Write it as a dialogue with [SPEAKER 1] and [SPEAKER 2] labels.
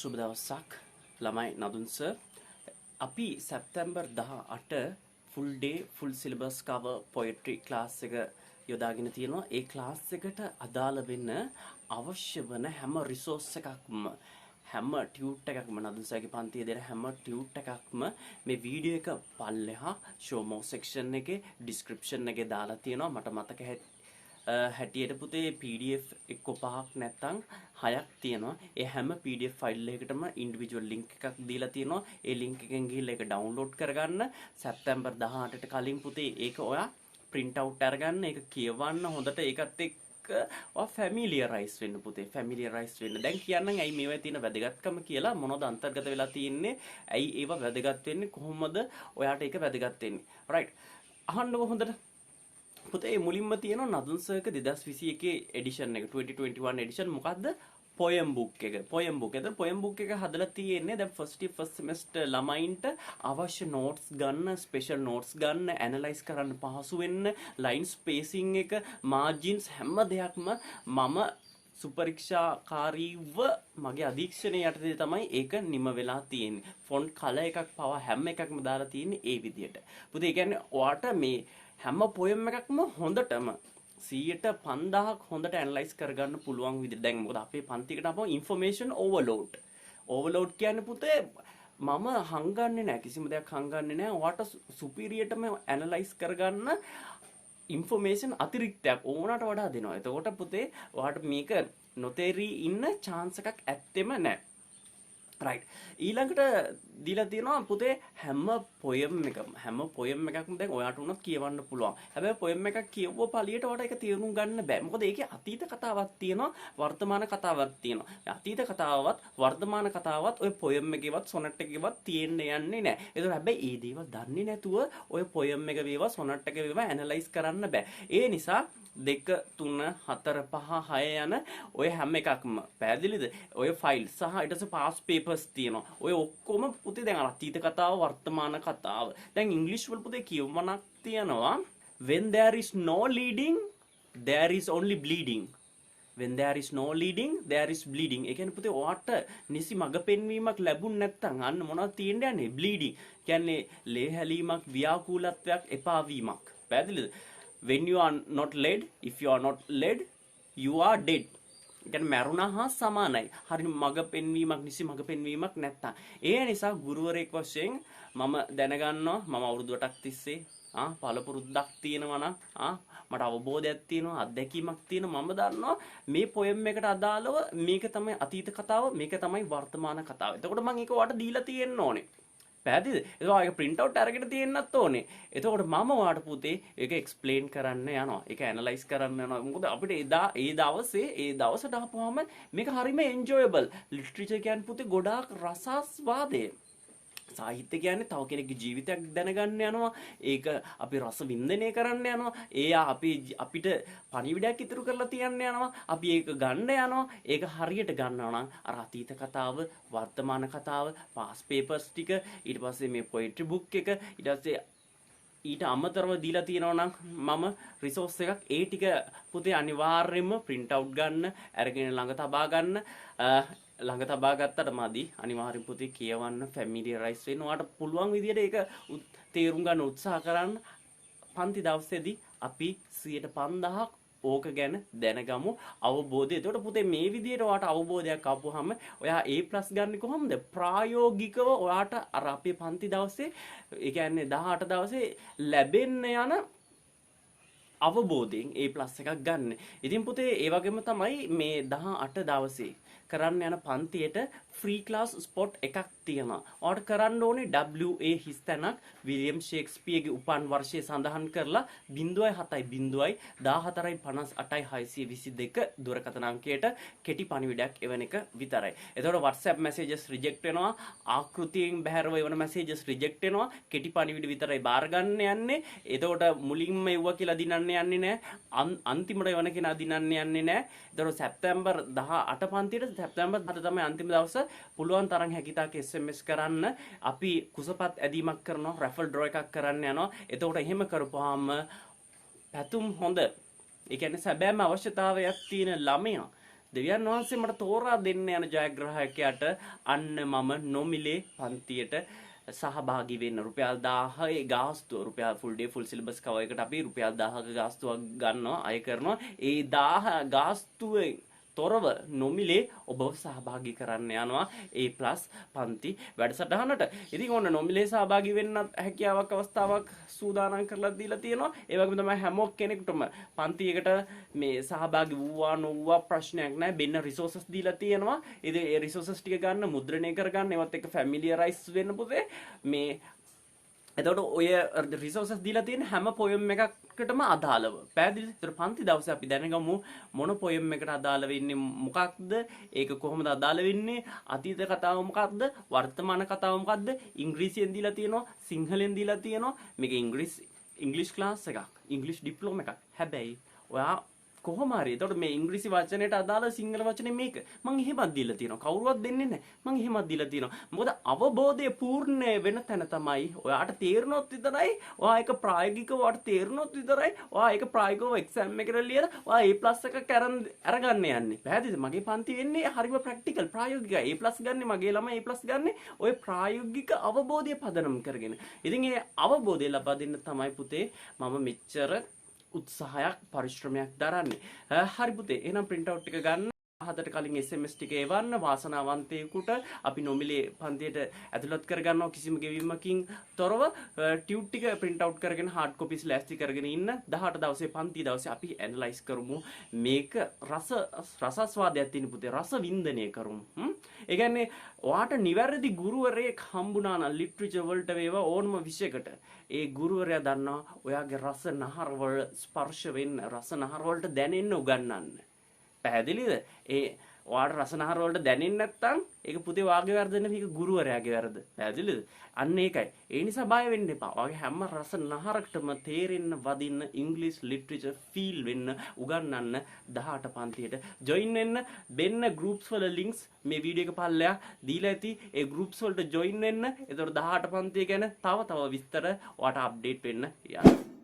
[SPEAKER 1] සුබ දවසක් ළමයි නදුන් සර්. අපි September 18 full day full syllabus cover poetry class එක යොදාගෙන තියෙනවා. ඒ ක්ලාස් එකට අදාළ වෙන අවශ්‍ය වන හැම රිසෝස් එකක්ම හැම ටියුට් එකක්ම නදුන් සර්ගේ පන්තියේ දෙන හැම ටියුට් එකක්ම මේ වීඩියෝ එක පල්ලෙහා show more section එකේ description එකේ දාලා තියෙනවා. මට මතක හැටියට පුතේ PDF එක්ක 5ක් නැත්නම් 6ක් තියෙනවා. ඒ හැම PDF ෆයිල් එකකටම ඉන්ඩිවිජුවල් ලින්ක් එකක් දීලා තියෙනවා. ඒ ලින්ක් එකෙන් ගිහිල්ලා ඒක ඩවුන්ලෝඩ් කරගන්න. සැප්තැම්බර් 18ට කලින් පුතේ ඒක ඔයා print out අරගන්න. ඒක කියවන්න හොඳට ඒකත් එක්ක ඔයා familiarize වෙන්න පුතේ. familiarize වෙන්න. දැන් කියන්නම් ඇයි මේවා තියෙන වැදගත්කම කියලා මොනවද අන්තර්ගත වෙලා තියෙන්නේ? ඇයි ඒවා වැදගත් වෙන්නේ? කොහොමද ඔයාට ඒක වැදගත් වෙන්නේ? right. අහන්නකො හොඳට. පුතේ මුලින්ම තියෙනවා නදුන් සර්ක 2021 එඩිෂන් එක 2021 එඩිෂන් මොකද්ද poem book එක. poem book. එතන poem book එක හදලා තියෙන්නේ දැන් first semester ළමයින්ට අවශ්‍ය notes ගන්න, special notes ගන්න, analyze කරන්න පහසු වෙන්න, line spacing එක, margins හැම දෙයක්ම මම සුපරීක්ෂාකාරීව මගේ අධීක්ෂණය යටතේ තමයි ඒක නිම වෙලා තියෙන්නේ. font color එකක් පවා හැම එකක්ම දාලා තියෙන්නේ ඒ විදියට. පුතේ ඒ කියන්නේ ඔයාට මේ හැම පොයම් එකක්ම හොඳටම 100,000ක් හොඳට ඇනලයිස් කරගන්න පුළුවන් විදිහට. දැන් මොකද අපේ පන්තිකට අපව ඉන්ෆර්මේෂන් ඕවර්ලෝඩ්. ඕවර්ලෝඩ් කියන්නේ පුතේ මම හංගන්නේ නැහැ. කිසිම දෙයක් හංගන්නේ නැහැ. ඔයාට සුපීරියර්ටම ඇනලයිස් කරගන්න ඉන්ෆර්මේෂන් අතිරික්තයක් ඕනට වඩා දෙනවා. එතකොට පුතේ ඔයාට මේක නොතේරී ඉන්න chance එකක් ඇත්තෙම නැහැ. right. ඊළඟට දීලා තියෙනවා පුතේ හැම poem එකක්ම දැන් ඔයාට උනත් කියවන්න පුළුවන්. හැබැයි poem එකක් කියවුව පළියට ඔයාට ඒක තේරුම් ගන්න බෑ. මොකද ඒකේ අතීත කතාවක් තියෙනවා, වර්තමාන කතාවක් තියෙනවා. අතීත කතාවවත් වර්තමාන කතාවත් ඔය poem එකේවත් sonnet එකේවත් තියෙන්න යන්නේ නැහැ. ඒක හැබැයි ඒ දේවල් දන්නේ නැතුව ඔය poem එක වේවා sonnet එක වේවා ඇනලයිස් කරන්න බෑ. ඒ නිසා 2 3 4 5 6 යන ඔය හැම එකක්ම පැහැදිලිද? ඔය ෆයිල් සහ ඊට පස්සේ පාස් පේපර්ස් තියෙනවා. ඔය ඔක්කොම පුතේ දැන් අතීත කතාව වර්තමාන කතාව. දැන් ඉංග්‍රීසි වල පුතේ කියවමනක් තියෙනවා when there is no leading there is only bleeding. when there is no leading there is bleeding. ඒ කියන්නේ පුතේ ඔයාට නිසි මඟ පෙන්වීමක් ලැබුණ නැත්නම් අන්න මොනවද තියෙන්නේ යන්නේ bleeding. කියන්නේ ලේ හැලීමක්, ව්‍යාකූලත්වයක්, එපා වීමක්. පැහැදිලිද? when you are not led, if you are not led you are dead. කියන්නේ මරුණා හා සමානයි. හරි මඟ පෙන්වීමක්, නිසි මඟ පෙන්වීමක් නැත්තම්. ඒ නිසා ගුරුවරයෙක් වශයෙන් මම දැනගන්නවා මම අවුරුදු 8ක් තිස්සේ පළපුරුද්දක් තියෙනවා නම් මට අවබෝධයක් තියෙනවා, අත්දැකීමක් තියෙනවා. මම දන්නවා මේ poem එකට අදාළව මේක තමයි අතීත කතාව, මේක තමයි වර්තමාන කතාව. එතකොට මම ඒක ඔයාලට දීලා තියෙන්න ඕනේ. පැහැදිලිද? ඒක print out අරගෙන තියෙන්නත් ඕනේ. එතකොට මම ඔයාලට පුතේ ඒක explain කරන්න යනවා. ඒක analyze කරන්න යනවා. මොකද අපිට ඒ දවසට ආපුවාම මේක හරිම enjoyable. literature කියන්නේ පුතේ ගොඩාක් රසාස්වාදය. සාහිත්‍ය කියන්නේ තව කෙනෙක්ගේ ජීවිතයක් දැනගන්න යනවා. ඒක අපි රස වින්දනය කරන්න යනවා. අපිට පණිවිඩයක් ඉතුරු කරලා තියන්න යනවා. අපි ඒක ගන්න යනවා. ඒක හරියට ගන්නවා නම් අර අතීත කතාව, වර්තමාන කතාව, past papers ටික, ඊට පස්සේ මේ poetry book එක, ඊට පස්සේ ඊට අමතරව දීලා තියෙනවා නම් මම රිසෝස් එකක් ඒ ටික පුතේ අනිවාර්යයෙන්ම print out ගන්න, අරගෙන ළඟ තබා ගන්න. ළඟ තබා ගත්තට මදි. අනිවාර්යෙන් පුතේ කියවන්න, familiarize වෙන්න. ඔයාලට පුළුවන් විදියට ඒක තේරුම් ගන්න උත්සාහ කරන්න. පන්ති දවසේදී අපි 150ක් ඕක ගැන දැනගමු, අවබෝධය. එතකොට පුතේ මේ විදියට ඔයාට අවබෝධයක් ආපුවාම ඔයා A+ ගන්න කොහොමද? ප්‍රායෝගිකව ඔයාට අර අපේ පන්ති දවසේ, ඒ කියන්නේ 18 දවසේ ලැබෙන්න යන අවබෝධයෙන් A+ එකක් ගන්න. ඉතින් පුතේ ඒ වගේම තමයි මේ 18 දවසේ කරන්න යන පන්තියට ෆ්‍රී ක්ලාස් ස්පොට් එකක් තියෙනවා. ඔයාලට කරන්න ඕනේ WA හිස්තැනක් විලියම් ෂේක්ස්පියර්ගේ උපන් වර්ෂය සඳහන් කරලා 0.7.154.58.622 දුරකථන අංකයට කෙටි පණිවිඩයක් එවන එක විතරයි. එතකොට WhatsApp messages reject වෙනවා. ආකෘතියෙන් බැහැරව එවන messages reject වෙනවා. කෙටි පණිවිඩ විතරයි බාර ගන්න යන්නේ. එතකොට මුලින්ම එවුවා කියලා දිනන්න යන්නේ නැහැ. අන්තිමට එවන කෙනා දිනන්න යන්නේ නැහැ. එතකොට සැප්තැම්බර් 18 පන්තියට සැප්තැම්බර් 10 තමයි අන්තිම දවස. පුළුවන් තරම් හැකියතාක් SMS කරන්න. අපි කුසපත් ඇදීමක් කරනවා, raffle draw එකක් කරන්න යනවා. එතකොට එහෙම කරපුවාම පැතුම් හොඳ. ඒ කියන්නේ සැබෑම අවශ්‍යතාවයක් තියෙන ළමයා දෙවියන් වහන්සේ මට තෝරා දෙන්න යන ජයග්‍රාහකයාට අන්න මම නොමිලේ පන්තියට සහභාගී වෙන්න රුපියල් 1000 ගාස්තුව රුපියල් ෆුල් ඩේ ෆුල් සිලබස් කව එකට අපි රුපියල් 1000ක ගාස්තුවක් ගන්නවා අය කරනවා ඒ 1000 ගාස්තුවෙන් තොරව නොමිලේ ඔබව සහභාගී කරන්න යනවා A+ පන්ති වැඩසටහනට. ඉතින් ඕන නොමිලේ සහභාගී වෙන්නත් හැකියාවක් අවස්ථාවක් සූදානම් කරලා දීලා තියෙනවා. ඒ වගේම තමයි හැම කෙනෙකුටම පන්තියකට මේ සහභාගී වූවා නොවුවා ප්‍රශ්නයක් නැහැ. බෙන්න රිසෝසස් දීලා තියෙනවා. ඉතින් ඒ රිසෝසස් ටික ගන්න මුද්‍රණය කරගන්න ඒවත් එක්ක ෆැමිලියරයිස් වෙන්න පුතේ. මේ එතකොට ඔය රිසෝසස් දීලා තියෙන හැම පොයම් එකකටම අදාළව පැහැදිලිද? ඒතර පන්ති දවසේ අපි දැනගමු මොන පොයම් එකට අදාළ වෙන්නේ මොකක්ද? ඒක කොහොමද අදාළ වෙන්නේ? අතීත කතාව මොකක්ද? වර්තමාන කතාව මොකක්ද? ඉංග්‍රීසියෙන් දීලා තියෙනවා, සිංහලෙන් දීලා තියෙනවා. මේක ඉංග්‍රීසි ක්ලාස් එකක්, ඉංග්‍රීසි ඩිප්ලෝමා එකක්. හැබැයි ඔයා කොහොම හරි එතකොට මේ ඉංග්‍රීසි වචනයට අදාළ සිංහල වචනේ මේක මම එහෙමත් දීලා තියෙනවා කවුරුවත් දෙන්නේ නැහැ මම එහෙමත් දීලා තියෙනවා මොකද අවබෝධය පූර්ණ වෙන තැන තමයි ඔයාට තේරුනොත් විතරයි ඔයා ඒක ප්‍රායෝගිකව ඔයාට තේරුනොත් විතරයි ඔයා ඒක ප්‍රායෝගිකව එක්සෑම් එකකට ලියලා ඔයා A+ එකක් අරගන්න යන්නේ පැහැදිලිද මගේ පන්ති වෙන්නේ හරිම ප්‍රැක්ටිකල් ප්‍රායෝගිකයි A+ ගන්න මගේ ළමයි A+ ගන්න ඔය ප්‍රායෝගික අවබෝධය පදනම් කරගෙන ඉතින් ඒ අවබෝධය ලබා දෙන්න තමයි පුතේ මම මෙච්චර උත්සාහයක් පරිශ්‍රමයක් දරන්නේ. හරි පුතේ එහෙනම් print out ටික ගන්න. හදට කලින් SMS ටික එවන්න වාසනාවන්තයෙකුට අපි නොමිලේ පන්තියට ඇතුළත් කරගන්නවා කිසිම ගෙවීමකින් තොරව ටියුට් ටික print out කරගෙන hard copies ලෑස්ති කරගෙන ඉන්න 18 දවසේ පන්ති දවසේ අපි ඇනලයිස් කරමු මේක රසස්වාදයක් තියෙන පුතේ රස වින්දනය කරමු. ඒ කියන්නේ ඔයාට නිවැරදි ගුරුවරයෙක් හම්බුණා නම් ලිටරචර් වලට වේවා ඕනම විෂයකට ඒ ගුරුවරයා දන්නවා ඔයාගේ රස නහරවල ස්පර්ශ වෙන්න රස නහර වලට දැනෙන්න උගන්වන්න. පැහැදිලිද? ඒ ඔයාට රසනහර වලට දැනෙන්නේ නැත්නම් ඒක පුතේ වාගේ වැරද්ද නෙවෙයි ඒක ගුරුවරයාගේ වැරද්ද. පැහැදිලිද? අන්න ඒකයි. ඒ නිසා බය වෙන්න එපා. ඔයාගේ හැම රසනහරකටම තේරෙන්න වදින්න ඉංග්‍රීසි ලිටරචර් ෆීල් වෙන්න උගන්වන්න 18 පන්තියට ජොයින් වෙන්න බෙන්න ගෲප්ස් වල ලින්ක්ස් මේ වීඩියෝ එක පල්ලෙහා දීලා ඇති. ඒ ගෲප්ස් වලට ජොයින් වෙන්න. එතකොට 18 පන්තිය ගැන තව විස්තර ඔයාට අප්ඩේට් වෙන්න යනවා.